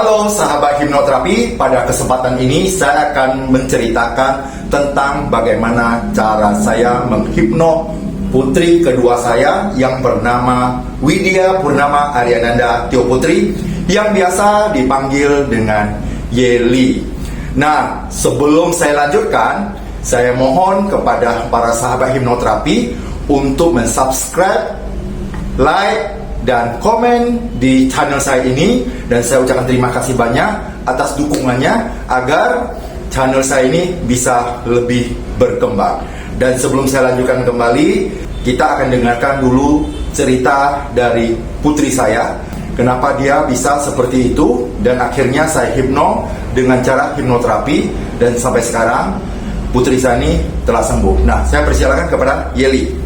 Halo sahabat hipnoterapi, pada kesempatan ini saya akan menceritakan tentang bagaimana cara saya menghipno putri kedua saya yang bernama Widya Purnama Aryananda Tio Putri, yang biasa dipanggil dengan Yeli. Nah, sebelum saya lanjutkan, saya mohon kepada para sahabat hipnoterapi untuk mensubscribe, like, dan komen di channel saya ini, dan saya ucapkan terima kasih banyak atas dukungannya agar channel saya ini bisa lebih berkembang. Dan sebelum saya lanjutkan kembali, kita akan dengarkan dulu cerita dari putri saya, kenapa dia bisa seperti itu, dan akhirnya saya hipno dengan cara hipnoterapi, dan sampai sekarang putri saya ini telah sembuh. Nah, saya persilakan kepada Yeli.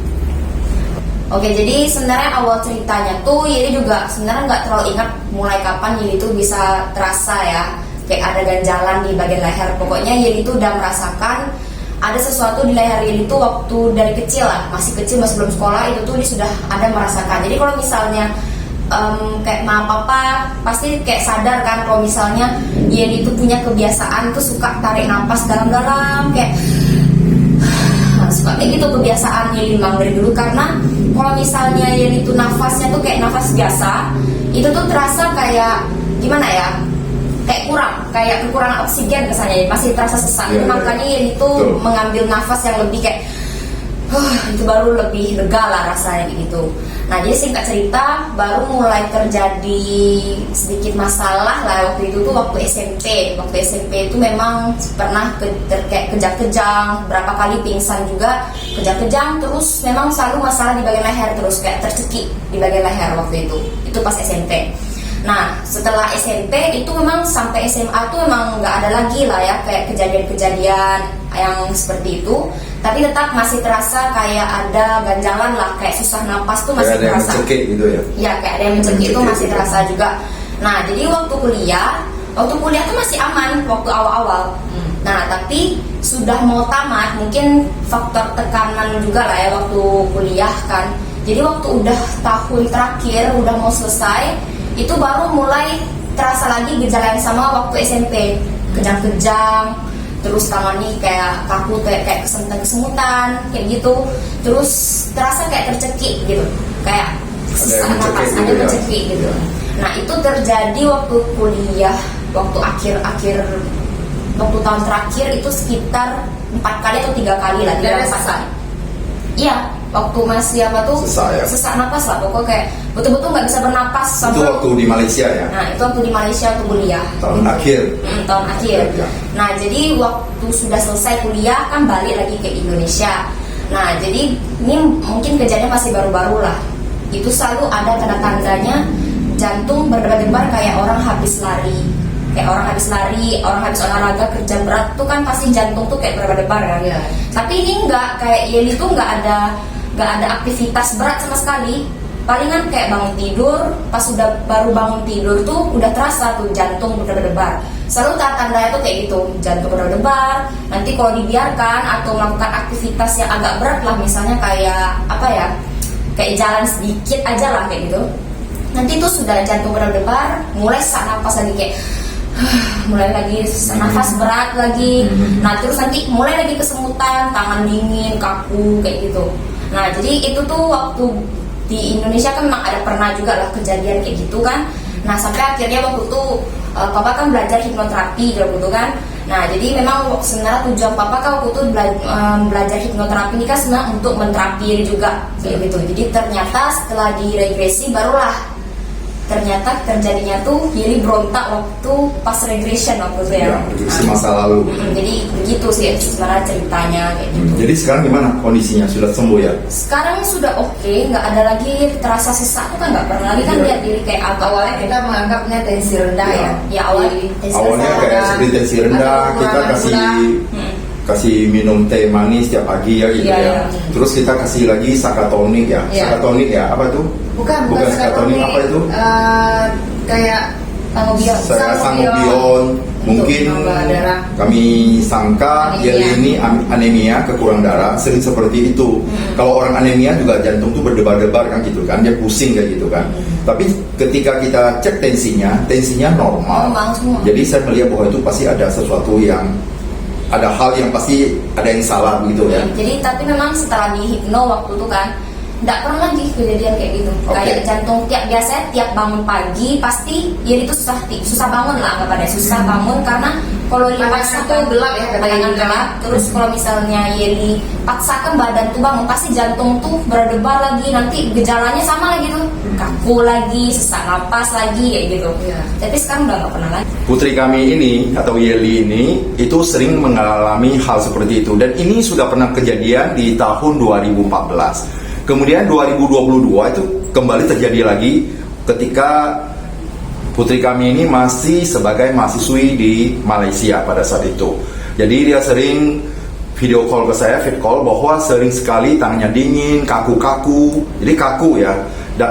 Oke, jadi sebenarnya awal ceritanya tuh Yeli juga sebenarnya nggak terlalu ingat mulai kapan Yeli tuh bisa terasa ya kayak ada ganjalan di bagian leher. Pokoknya Yeli tuh udah merasakan ada sesuatu di leher Yeli tuh waktu dari kecil lah, masih kecil, masih belum sekolah, itu tuh dia sudah ada merasakan. Jadi kalau misalnya kayak mama papa pasti kayak sadar kan kalau misalnya Yeli tuh punya kebiasaan tuh suka tarik nafas dalam-dalam, kayak suka kayak gitu kebiasaan Yeli memang dari dulu. Karena kalau misalnya Yeli itu nafasnya tuh kayak nafas biasa, itu tuh terasa kayak gimana ya, kayak kurang, kayak kekurangan oksigen kesannya, masih terasa sesak. Makanya Yeli tuh mengambil nafas yang lebih kayak itu baru lebih lega lah rasanya gitu. Nah, jadi singkat cerita baru mulai terjadi sedikit masalah lah waktu itu tuh waktu SMP. Waktu SMP itu memang pernah kayak kejang-kejang, berapa kali pingsan juga, kejang-kejang, terus memang selalu masalah di bagian leher, terus kayak tercekik di bagian leher waktu itu. Itu pas SMP. Nah, setelah SMP itu memang sampai SMA tuh memang nggak ada lagi lah ya kayak kejadian-kejadian yang seperti itu. Tapi tetap masih terasa kayak ada ganjalan lah, kayak susah napas tuh masih kayak terasa. Ada yang mencekik gitu ya? Ya, kayak ada yang mencekik itu masih terasa juga. Nah, jadi waktu kuliah tuh masih aman waktu awal-awal. Nah, tapi sudah mau tamat, mungkin faktor tekanan juga lah ya waktu kuliah kan. Jadi waktu udah tahun terakhir, udah mau selesai, itu baru mulai terasa lagi gejala yang sama waktu SMP. Kejang-kejang, terus tangan nih kayak kaku, kayak kesemutan kayak gitu, terus terasa kayak tercekik gitu, kayak sesak napas, ada tercekik gitu. Nah, itu terjadi waktu kuliah, waktu akhir waktu tahun terakhir itu sekitar 4 kali atau 3 kali lah, 3 kali. Iya, waktu masih sesak napas lah, pokoknya kayak betul-betul nggak bisa bernapas. Itu waktu di Malaysia ya? Nah, itu waktu di Malaysia waktu kuliah. Tahun akhir. Tahun akhir. Ya. Nah, jadi waktu sudah selesai kuliah kan balik lagi ke Indonesia. Nah, jadi ini mungkin kejadian masih baru-baru lah. Itu selalu ada tanda-tandanya jantung berdebar-debar kayak orang habis lari. Kayak orang habis lari, orang habis olahraga kerja berat tuh kan pasti jantung tuh kayak berdebar-debar kan. Ya. Tapi ini enggak, kayak Yeli tuh enggak ada aktivitas berat sama sekali. Palingan kayak bangun tidur, pas sudah baru bangun tidur tuh udah terasa tuh jantung berdebar-debar. Selalu tanda-tandanya tuh kayak gitu, jantung berdebar. Nanti kalau dibiarkan atau melakukan aktivitas yang agak berat lah, misalnya kayak apa ya, kayak jalan sedikit aja lah kayak gitu, nanti tuh sudah jantung berdebar, mulai sesak napas lagi kayak mulai lagi nafas berat lagi. Nah, terus nanti mulai lagi kesemutan, tangan dingin, kaku kayak gitu. Nah, jadi itu tuh waktu di Indonesia kan memang ada pernah juga lah kejadian kayak gitu kan. Nah, sampai akhirnya waktu itu papa kan belajar hipnoterapi gitu kan. Nah, jadi memang sebenarnya tujuan papa kan waktu itu belajar hipnoterapi ini kan sebenarnya untuk menterapi juga kayak gitu. Jadi ternyata setelah diregresi barulah ternyata terjadinya tuh Yeli berontak waktu pas regression waktu itu ya. Regresi masa lalu. Jadi begitu sih sebenarnya ceritanya kayak gitu. Jadi sekarang gimana kondisinya? Sudah sembuh ya? Sekarang sudah oke, nggak ada lagi terasa sesak tuh kan, nggak pernah lagi kan lihat diri kayak awalnya kita menganggapnya tensi rendah ya. Ya awalnya kayak seperti tensi rendah, kita kasih minum teh manis tiap pagi ya gitu ya. Terus kita kasih lagi sakatonik ya. Sakatonik ya, apa tuh? Bukan sakatonik, apa itu? Kayak sangobion. Mungkin kami sangka Yeli ini anemia, kekurangan darah, sering seperti itu. Kalau orang anemia juga jantung tuh berdebar-debar kan gitu kan, dia pusing kayak gitu kan. Tapi ketika kita cek tensinya normal. Normal semua. Jadi saya melihat bahwa itu pasti ada sesuatu yang, ada hal yang pasti ada yang salah gitu ya. Jadi tapi memang setelah di hipno waktu itu kan nggak pernah lagi kejadian kayak gitu. Oke. Kayak jantung biasanya tiap bangun pagi pasti ya itu susah bangun lah, nggak pada susah bangun karena kalau dipaksakan gelap ya, bayangan gelap. Terus kalau misalnya Yeli paksakan badan tuh bangun, pasti jantung tuh berdebar lagi, nanti gejalanya sama lagi tuh, kaku lagi, sesak napas lagi kayak gitu. Iya. Tapi sekarang udah nggak pernah lagi. Putri kami ini atau Yeli ini itu sering mengalami hal seperti itu, dan ini sudah pernah kejadian di tahun 2014. Kemudian 2022 itu kembali terjadi lagi ketika putri kami ini masih sebagai mahasiswi di Malaysia pada saat itu. Jadi dia sering video call ke saya, feed call, bahwa sering sekali tangannya dingin, kaku-kaku. Jadi kaku ya,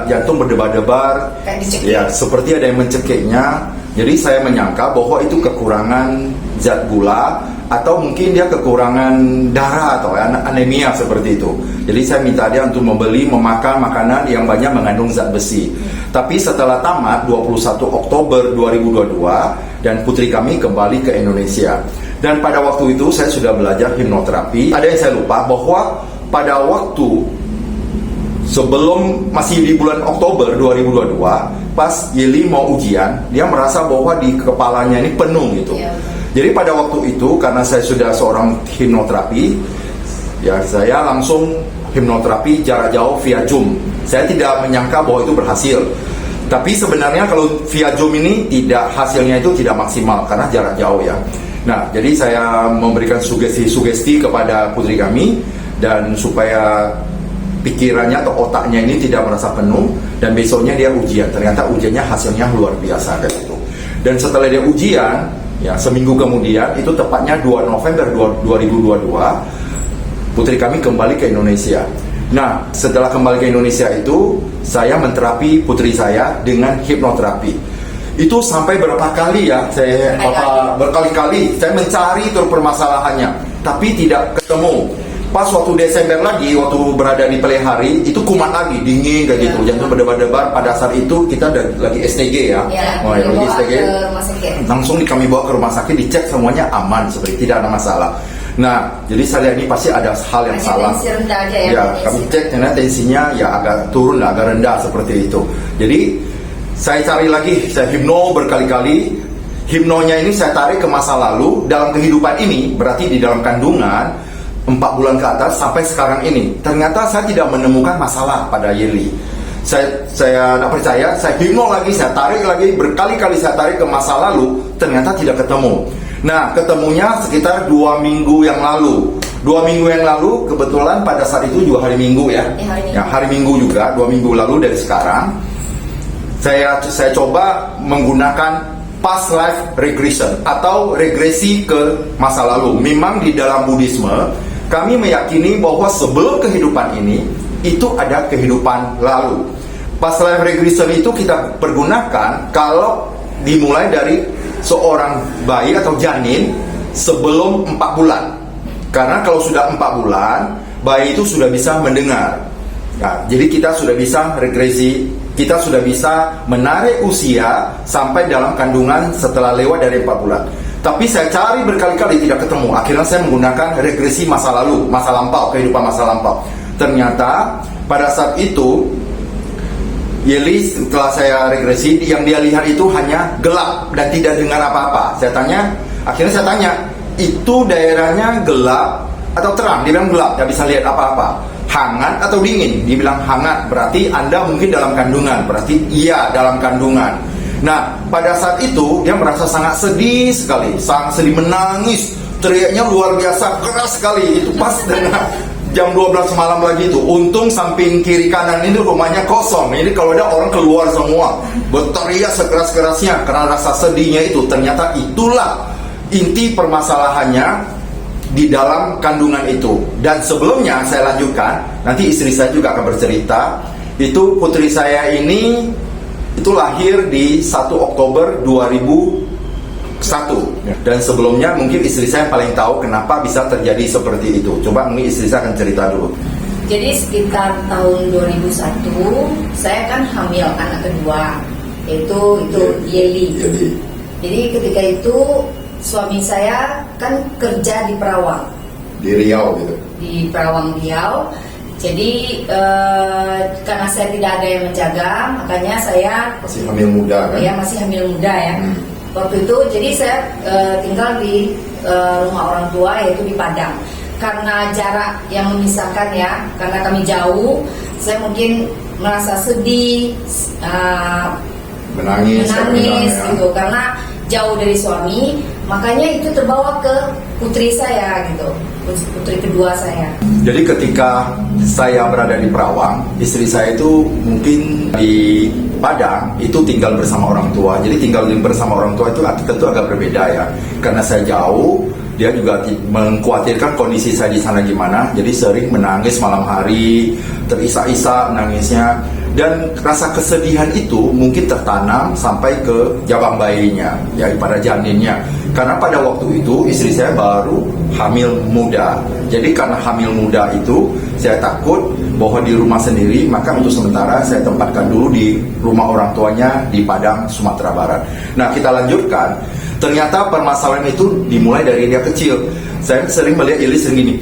jantung berdebar-debar. Kayak dicekik. Ya, seperti ada yang mencekiknya. Jadi saya menyangka bahwa itu kekurangan zat gula, atau mungkin dia kekurangan darah atau anemia seperti itu. Jadi saya minta dia untuk memakan makanan yang banyak mengandung zat besi. Tapi setelah tamat 21 Oktober 2022 dan putri kami kembali ke Indonesia. Dan pada waktu itu saya sudah belajar hipnoterapi. Ada yang saya lupa bahwa pada waktu sebelum masih di bulan Oktober 2022, pas Yeli mau ujian, dia merasa bahwa di kepalanya ini penuh gitu. Iya. Jadi pada waktu itu karena saya sudah seorang hipnoterapi, ya saya langsung hipnoterapi jarak jauh via Zoom. Saya tidak menyangka bahwa itu berhasil. Tapi sebenarnya kalau via Zoom ini hasilnya itu tidak maksimal karena jarak jauh ya. Nah, jadi saya memberikan sugesti kepada putri kami dan supaya pikirannya atau otaknya ini tidak merasa penuh, dan besoknya dia ujian. Ternyata ujiannya hasilnya luar biasa kayak gitu. Dan setelah dia ujian, ya seminggu kemudian, itu tepatnya 2 November 2022, putri kami kembali ke Indonesia. Nah, setelah kembali ke Indonesia itu, saya menterapi putri saya dengan hipnoterapi. Itu sampai berapa kali ya, berkali-kali saya mencari terus permasalahannya, tapi tidak ketemu. Pas waktu Desember lagi, waktu berada di Pelihari, itu kumat lagi, dingin kayak gitu, jantung berdebar-debar. Pada saat itu kita lagi STG ya, lagi STG. Langsung kami bawa ke rumah sakit, dicek semuanya aman, seperti tidak ada masalah. Nah, jadi saya lihat ini pasti ada hal yang salah. Tensi rendah aja ya. Ya, kami cek ternyata tensinya ya agak turun lah, agak rendah seperti itu. Jadi saya cari lagi, saya hipno berkali-kali. Hipnonya ini saya tarik ke masa lalu dalam kehidupan ini, berarti di dalam kandungan 4 bulan ke atas sampai sekarang ini. Ternyata saya tidak menemukan masalah pada Yeli. Saya tidak percaya, saya hipno lagi, saya tarik lagi, berkali-kali saya tarik ke masa lalu, ternyata tidak ketemu. Nah, ketemunya sekitar 2 minggu yang lalu. 2 minggu yang lalu, kebetulan pada saat itu juga hari Minggu ya. Hari Minggu juga, 2 minggu lalu dari sekarang. Saya coba menggunakan past life regression atau regresi ke masa lalu. Memang di dalam Buddhisme, kami meyakini bahwa sebelum kehidupan ini, itu ada kehidupan lalu. Past life regression itu kita pergunakan kalau dimulai dari seorang bayi atau janin sebelum 4 bulan. Karena kalau sudah 4 bulan, bayi itu sudah bisa mendengar. Nah, jadi kita sudah bisa regresi, kita sudah bisa menarik usia sampai dalam kandungan setelah lewat dari 4 bulan. Tapi saya cari berkali-kali tidak ketemu. Akhirnya saya menggunakan regresi masa lalu, masa lampau, kehidupan masa lampau. Ternyata pada saat itu Yeli setelah saya regresi, yang dia lihat itu hanya gelap dan tidak dengar apa-apa. Akhirnya saya tanya, itu daerahnya gelap atau terang? Dia bilang gelap, tidak bisa lihat apa-apa. Hangat atau dingin? Dia bilang hangat, berarti Anda mungkin dalam kandungan. Berarti iya, dalam kandungan. Nah, pada saat itu dia merasa sangat sedih sekali, sangat sedih, menangis, teriaknya luar biasa, keras sekali. Itu pas dengan jam 12 malam lagi itu. Untung samping kiri kanan ini rumahnya kosong. Ini kalau ada orang keluar semua, berteriak sekeras-kerasnya karena rasa sedihnya itu. Ternyata itulah inti permasalahannya di dalam kandungan itu. Dan sebelumnya saya lanjutkan, nanti istri saya juga akan bercerita. Itu putri saya ini itu lahir di 1 Oktober 2001. Dan sebelumnya mungkin istri saya paling tahu kenapa bisa terjadi seperti itu. Coba mungkin istri saya akan cerita dulu. Jadi sekitar tahun 2001 saya kan hamil anak kedua, yaitu Yeli. Jadi ketika itu suami saya kan kerja di Perawang. Di Riau gitu. Di Perawang Riau. Jadi karena saya tidak ada yang menjaga, makanya saya masih hamil muda kan? Ya, masih hamil muda ya. Waktu itu jadi saya tinggal di rumah orang tua, yaitu di Padang. Karena jarak yang memisahkan ya, karena kami jauh, saya mungkin merasa sedih, menangis gitu, karena jauh dari suami. Makanya itu terbawa ke putri saya gitu, putri kedua saya. Jadi ketika saya berada di Perawang, istri saya itu mungkin di Padang itu tinggal bersama orang tua. Jadi tinggal bersama orang tua itu tentu agak berbeda ya. Karena saya jauh, dia juga mengkhawatirkan kondisi saya di sana gimana. Jadi sering menangis malam hari, terisak-isak nangisnya. Dan rasa kesedihan itu mungkin tertanam sampai ke jabang bayinya, ya pada janinnya. Karena pada waktu itu istri saya baru hamil muda. Jadi karena hamil muda itu saya takut bahwa di rumah sendiri, maka untuk sementara saya tempatkan dulu di rumah orang tuanya di Padang, Sumatera Barat. Nah, kita lanjutkan. Ternyata permasalahan itu dimulai dari dia kecil. Saya sering melihat Ili sering gini.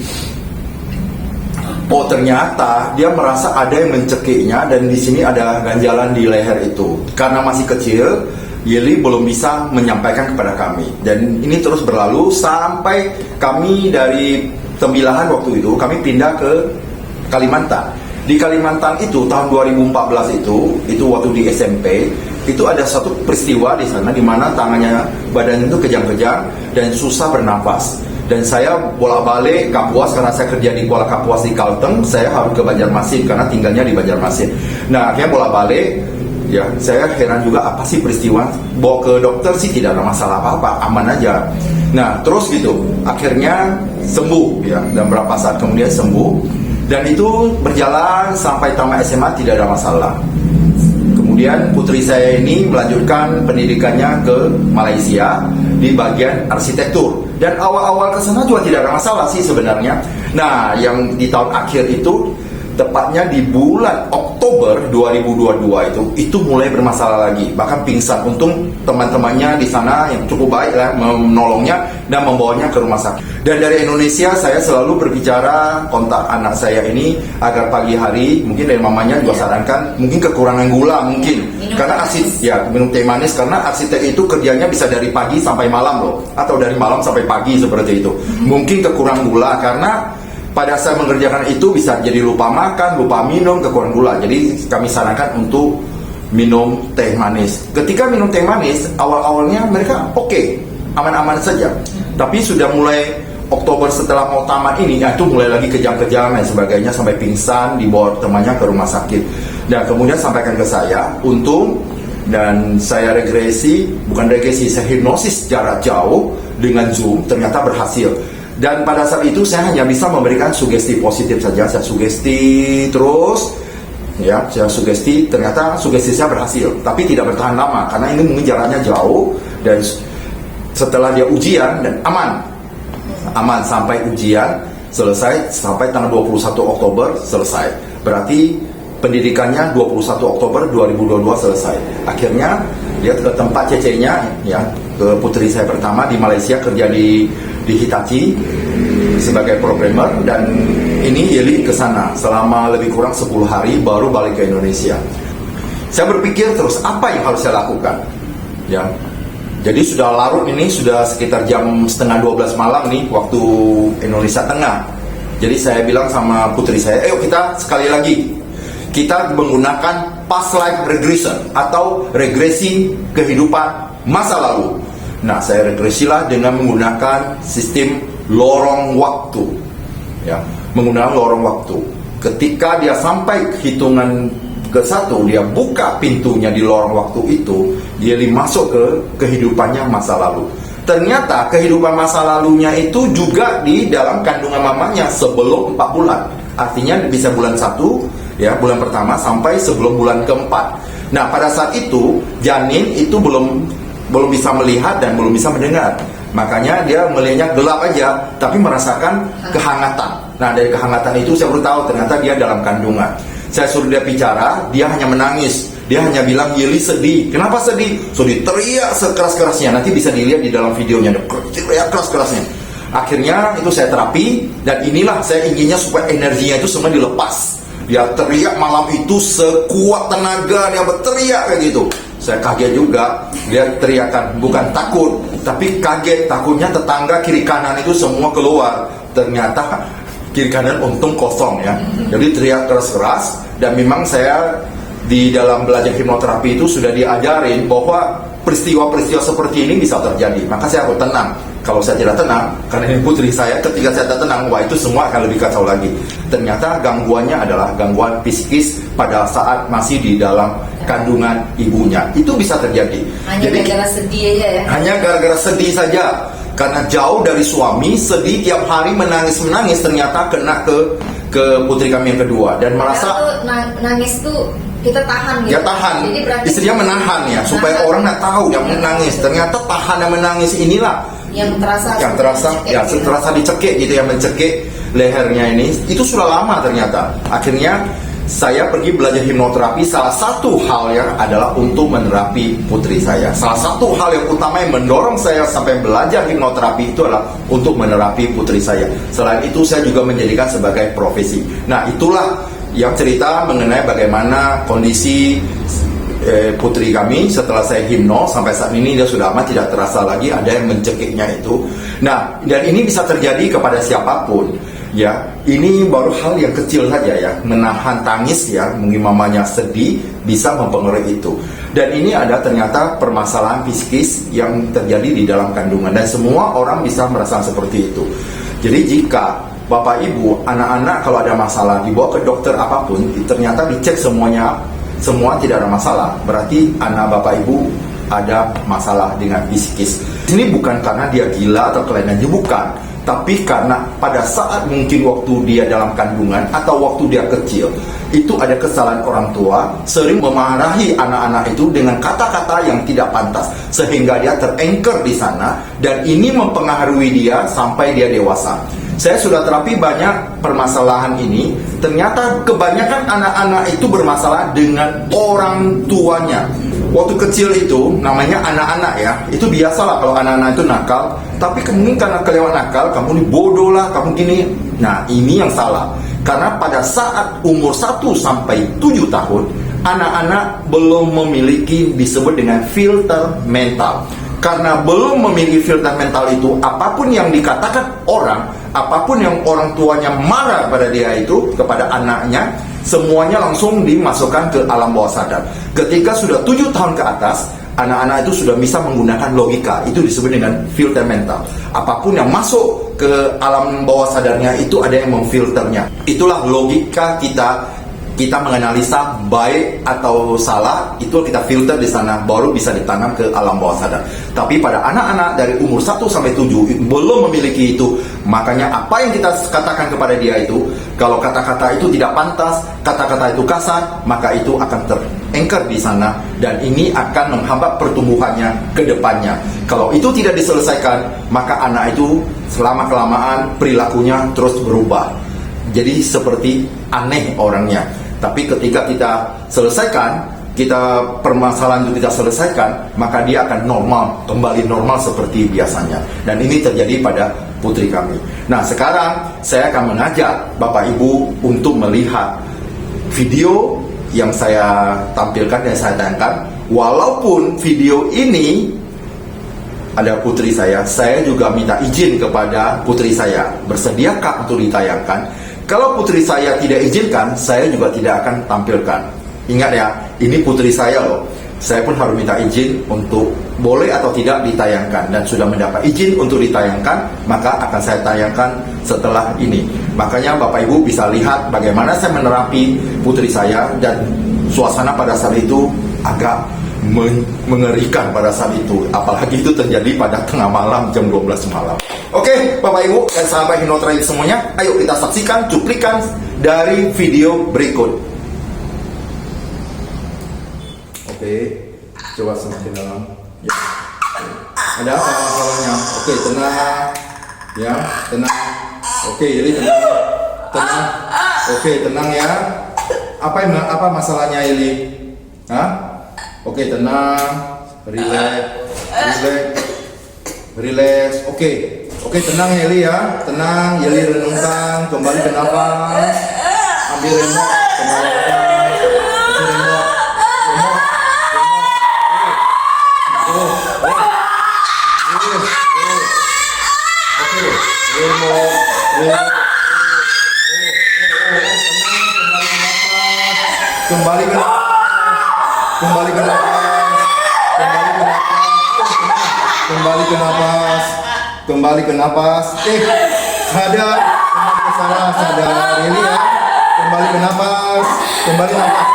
Oh, ternyata dia merasa ada yang mencekiknya dan di sini ada ganjalan di leher itu. Karena masih kecil, Yeli belum bisa menyampaikan kepada kami. Dan ini terus berlalu sampai kami dari Tembilahan waktu itu kami pindah ke Kalimantan. Di Kalimantan itu tahun 2014 itu waktu di SMP, itu ada satu peristiwa di sana di mana tangannya, badannya itu kejang-kejang dan susah bernafas. Dan saya bolak-balik Kapuas karena saya kerja di Kuala Kapuas di Kalteng, saya harus ke Banjarmasin karena tinggalnya di Banjarmasin. Nah, akhirnya bolak-balik, ya saya heran juga apa sih peristiwa. Bawa ke dokter sih tidak ada masalah apa-apa, aman aja. Nah, terus gitu, akhirnya sembuh ya, dan beberapa saat kemudian sembuh. Dan itu berjalan sampai tamat SMA tidak ada masalah. Kemudian putri saya ini melanjutkan pendidikannya ke Malaysia di bagian arsitektur. Dan awal-awal ke sana juga tidak ada masalah sih sebenarnya. Nah, yang di tahun akhir itu, tepatnya di bulan Oktober 2022 itu mulai bermasalah lagi. Bahkan pingsan. Untung teman-temannya di sana yang cukup baik lah menolongnya dan membawanya ke rumah sakit. Dan dari Indonesia saya selalu berbicara kontak anak saya ini agar pagi hari mungkin dari mamanya juga sarankan mungkin kekurangan gula mungkin karena minum teh manis karena arsitek itu kerjanya bisa dari pagi sampai malam loh, atau dari malam sampai pagi seperti itu. Mungkin kekurangan gula karena pada saat mengerjakan itu bisa jadi lupa makan, lupa minum, kekurangan gula. Jadi kami sarankan untuk minum teh manis. Ketika minum teh manis, awal-awalnya mereka oke, aman-aman saja. Tapi sudah mulai Oktober setelah mau tamat ini, itu mulai lagi kejang-kejang dan sebagainya sampai pingsan, dibawa temannya ke rumah sakit. Dan kemudian sampaikan ke saya, untung dan saya saya hipnosis jarak jauh dengan Zoom, ternyata berhasil. Dan pada saat itu saya hanya bisa memberikan sugesti positif saja. Saya sugesti terus, ya, saya sugesti, ternyata sugesti saya berhasil. Tapi tidak bertahan lama, karena ini mungkin jaraknya jauh. Dan setelah dia ujian, dan aman sampai ujian selesai, sampai tanggal 21 Oktober selesai. Berarti pendidikannya 21 Oktober 2022 selesai. Akhirnya dia ke tempat CC-nya, ya, ke putri saya pertama di Malaysia, kerja di Hitachi sebagai programmer. Dan ini Yeli ke sana selama lebih kurang 10 hari baru balik ke Indonesia. Saya berpikir terus apa yang harus saya lakukan, ya. Jadi sudah larut ini, sudah sekitar jam 11:30 malam nih waktu Indonesia Tengah. Jadi saya bilang sama putri saya, ayo kita sekali lagi kita menggunakan past life regression atau regresi kehidupan masa lalu. Nah, saya regresilah dengan menggunakan sistem lorong waktu, ya, menggunakan lorong waktu. Ketika dia sampai hitungan ke-1, dia buka pintunya di lorong waktu itu, dia masuk ke kehidupannya masa lalu. Ternyata kehidupan masa lalunya itu juga di dalam kandungan mamanya sebelum 4 bulan. Artinya bisa bulan 1, ya, bulan pertama sampai sebelum bulan ke-4. Nah, pada saat itu janin itu belum bisa melihat dan belum bisa mendengar. Makanya dia melihatnya gelap aja, tapi merasakan kehangatan. Nah, dari kehangatan itu saya baru tahu ternyata dia dalam kandungan. Saya suruh dia bicara, dia hanya menangis. Dia hanya bilang, Yeli sedih. Kenapa sedih? So teriak sekeras-kerasnya. Nanti bisa dilihat di dalam videonya. Teriak keras-kerasnya. Akhirnya itu saya terapi. Dan inilah saya inginnya supaya energinya itu semua dilepas. Dia teriak malam itu sekuat tenaga. Dia berteriak kayak gitu. Saya kaget juga. Dia teriakan, bukan takut, tapi kaget. Takutnya tetangga kiri kanan itu semua keluar. Ternyata kiri kanan untung kosong ya. Jadi teriak keras-keras. Dan memang saya di dalam belajar hipnoterapi itu sudah diajarin bahwa peristiwa-peristiwa seperti ini bisa terjadi. Maka saya harus tenang. Kalau saya tidak tenang, karena ini putri saya, ketika saya tak tenang, wah itu semua akan lebih kacau lagi. Ternyata gangguannya adalah gangguan psikis pada saat masih di dalam kandungan ibunya. Itu bisa terjadi. Hanya gara-gara sedih aja ya? Hanya gara-gara sedih saja. Karena jauh dari suami, sedih tiap hari menangis-menangis, ternyata kena ke putri kami yang kedua. Dan merasa nangis tuh kita tahan gitu. Ya tahan. Jadi berarti istrinya menahan ya, supaya orang nggak tahu dia menangis. Ternyata tahan dan menangis inilah yang terasa dicekik gitu, yang mencekik lehernya ini. Itu sudah lama ternyata. Akhirnya saya pergi belajar hipnoterapi. Salah satu hal yang adalah untuk menerapi putri saya. Salah satu hal yang utama yang mendorong saya sampai belajar hipnoterapi itu adalah untuk menerapi putri saya. Selain itu saya juga menjadikan sebagai profesi. Nah, itulah yang cerita mengenai bagaimana kondisi putri kami setelah saya hipno. Sampai saat ini dia sudah aman, tidak terasa lagi ada yang mencekiknya itu. Nah, dan ini bisa terjadi kepada siapapun ya. Ini baru hal yang kecil saja ya, menahan tangis ya, mungkin mamanya sedih bisa mempengaruhi itu. Dan ini ada ternyata permasalahan psikis yang terjadi di dalam kandungan, dan semua orang bisa merasakan seperti itu. Jadi jika Bapak Ibu, anak-anak kalau ada masalah dibawa ke dokter apapun, ternyata dicek semuanya, semua tidak ada masalah, berarti anak Bapak Ibu ada masalah dengan psikis. Ini bukan karena dia gila atau kelainan, bukan, tapi karena pada saat mungkin waktu dia dalam kandungan atau waktu dia kecil, itu ada kesalahan orang tua, sering memarahi anak-anak itu dengan kata-kata yang tidak pantas, sehingga dia terengker di sana, dan ini mempengaruhi dia sampai dia dewasa. Saya sudah terapi banyak permasalahan ini. Ternyata kebanyakan anak-anak itu bermasalah dengan orang tuanya. Waktu kecil itu, namanya anak-anak ya, itu biasalah kalau anak-anak itu nakal. Tapi mungkin karena kelewat nakal, kamu ini bodoh lah, kamu gini. Nah, ini yang salah. Karena pada saat umur 1 sampai 7 tahun, anak-anak belum memiliki disebut dengan filter mental. Karena belum memiliki filter mental itu, apapun yang dikatakan orang, apapun yang orang tuanya marah pada dia itu, kepada anaknya, semuanya langsung dimasukkan ke alam bawah sadar. Ketika sudah 7 tahun ke atas, anak-anak itu sudah bisa menggunakan logika. Itu disebut dengan filter mental. Apapun yang masuk ke alam bawah sadarnya itu ada yang memfilternya. Itulah logika kita menganalisa baik atau salah, itu kita filter di sana, baru bisa ditanam ke alam bawah sadar. Tapi pada anak-anak dari umur 1 sampai 7 belum memiliki itu. Makanya apa yang kita katakan kepada dia itu, kalau kata-kata itu tidak pantas, kata-kata itu kasar, maka itu akan terengker di sana, dan ini akan menghambat pertumbuhannya ke depannya. Kalau itu tidak diselesaikan, maka anak itu selama-kelamaan perilakunya terus berubah. Jadi seperti aneh orangnya. Tapi ketika kita selesaikan, permasalahan itu kita selesaikan, maka dia akan normal, kembali normal seperti biasanya. Dan ini terjadi pada putri kami. Nah, sekarang saya akan mengajak Bapak Ibu untuk melihat video yang saya tampilkan dan saya tayangkan. Walaupun video ini ada putri saya juga minta izin kepada putri saya, bersediakah untuk ditayangkan. Kalau putri saya tidak izinkan, saya juga tidak akan tampilkan. Ingat ya, ini putri saya loh. Saya pun harus minta izin untuk boleh atau tidak ditayangkan. Dan sudah mendapat izin untuk ditayangkan, maka akan saya tayangkan setelah ini. Makanya Bapak Ibu bisa lihat bagaimana saya menerapi putri saya. Dan suasana pada saat itu agak mengerikan pada saat itu, apalagi itu terjadi pada tengah malam, jam 12 malam. Oke, Bapak Ibu dan sahabat hipnoterapi semuanya, ayo kita saksikan cuplikan dari video berikut. Oke, coba semakin dalam ya. Ada apa masalahnya? Oke, tenang ya, tenang. Oke, jadi tenang. tenang. Oke, tenang ya. Apa masalahnya Yeli? Hah? Oke, tenang. Relax. Oke, tenang Yeli ya. Tenang, Yeli renungkan, kembali ke nafas. Ambil remote, kembali ke nafas. Kasih remote. Oke, remote. Kembali ke nafas. Kembali ke nafas. Sadar. Ini ya. Kembali ke nafas. Tenang.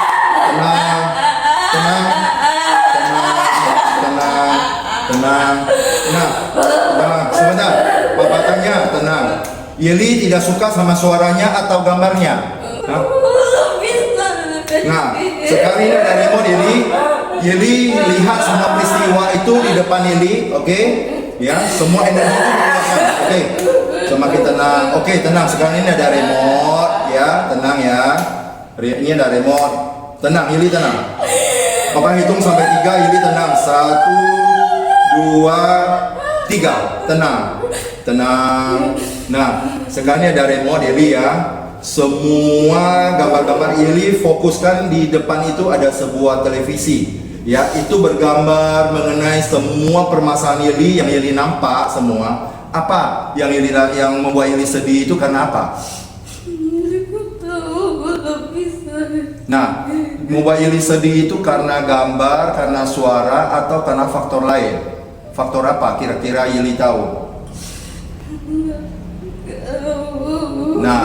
Sebentar. Bapak tanya, tenang. Yeli tidak suka sama suaranya atau gambarnya? Hah? Nah, sekarang ini ada remote Yeli lihat semua peristiwa itu di depan Yeli, oke? Ya, semua energi itu dikeluarkan, oke? Semakin tenang, oke, tenang. Sekarang ini ada remote, ya, tenang ya. Ini ada remote, tenang, Yeli tenang. Papa hitung sampai 3, Yeli tenang. 1, 2, 3, tenang. Nah, sekarang ini ada remote Yeli ya. Semua gambar-gambar Yeli fokuskan di depan itu ada sebuah televisi. Ya, itu bergambar mengenai semua permasalahan Yeli yang Yeli nampak semua. Apa yang membuat Yeli sedih itu karena apa? Nah, membuat Yeli sedih itu karena gambar, karena suara, atau karena faktor lain? Faktor apa kira-kira Yeli tahu? Nah,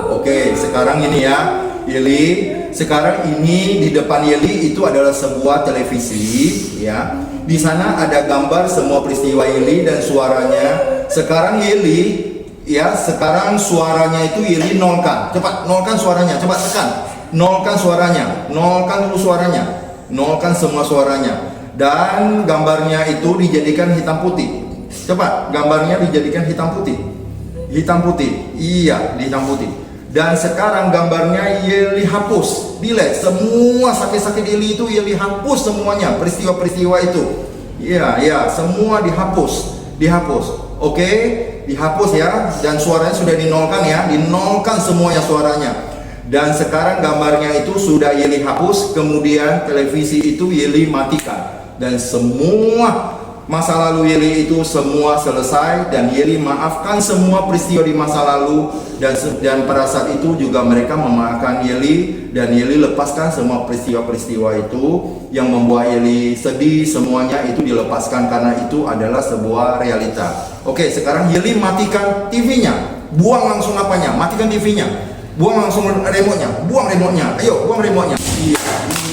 oke, sekarang ini ya, Yeli. Sekarang ini di depan Yeli itu adalah sebuah televisi, ya. Di sana ada gambar semua peristiwa Yeli dan suaranya. Sekarang Yeli, ya, sekarang suaranya itu Yeli nolkan. Cepat, nolkan suaranya, cepat tekan. Nolkan suaranya, nolkan dulu suaranya, nolkan semua suaranya. Dan gambarnya itu dijadikan hitam putih. Cepat, gambarnya dijadikan hitam putih. Iya, hitam putih. Dan sekarang gambarnya Yeli hapus, delete. Semua sakit-sakit Yeli itu Yeli hapus semuanya, peristiwa-peristiwa itu. Iya, semua dihapus. Oke, dihapus ya. Dan suaranya sudah dinolkan ya, dinolkan semuanya suaranya. Dan sekarang gambarnya itu sudah Yeli hapus, kemudian televisi itu Yeli matikan. Dan semua masa lalu Yeli itu semua selesai, dan Yeli maafkan semua peristiwa di masa lalu, dan pada saat itu juga mereka memaafkan Yeli, dan Yeli lepaskan semua peristiwa-peristiwa itu yang membuat Yeli sedih. Semuanya itu dilepaskan karena itu adalah sebuah realita. Oke, sekarang Yeli matikan TV-nya. Buang langsung apanya? Matikan TV-nya. Buang langsung remote-nya. Ayo, buang remote-nya.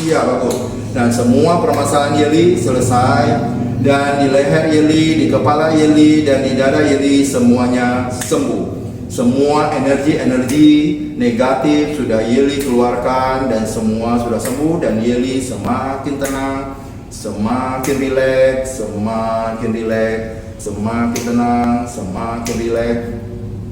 Iya, bagus. Dan semua permasalahan Yeli selesai. Dan di leher Yeli, di kepala Yeli, dan di dada Yeli semuanya sembuh. Semua energi negatif sudah Yeli keluarkan, dan semua sudah sembuh. Dan Yeli semakin tenang, semakin rileks, semakin tenang, semakin rileks.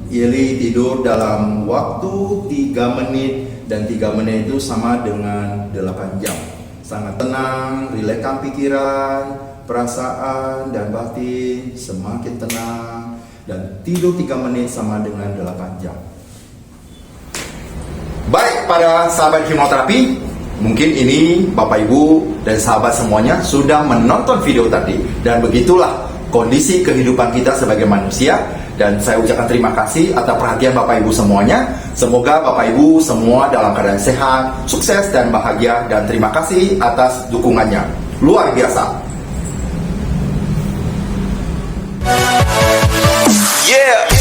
Yeli tidur dalam waktu 3 menit, dan 3 menit itu sama dengan 8 jam. Sangat tenang, rilekskan pikiran, perasaan dan batin, semakin tenang, dan tidur 3 menit sama dengan 8 jam. Baik, para sahabat hipnoterapi, mungkin ini Bapak Ibu dan sahabat semuanya sudah menonton video tadi, dan begitulah kondisi kehidupan kita sebagai manusia. Dan saya ucapkan terima kasih atas perhatian Bapak Ibu semuanya. Semoga Bapak Ibu semua dalam keadaan sehat, sukses dan bahagia, dan terima kasih atas dukungannya. Luar biasa. Yeah.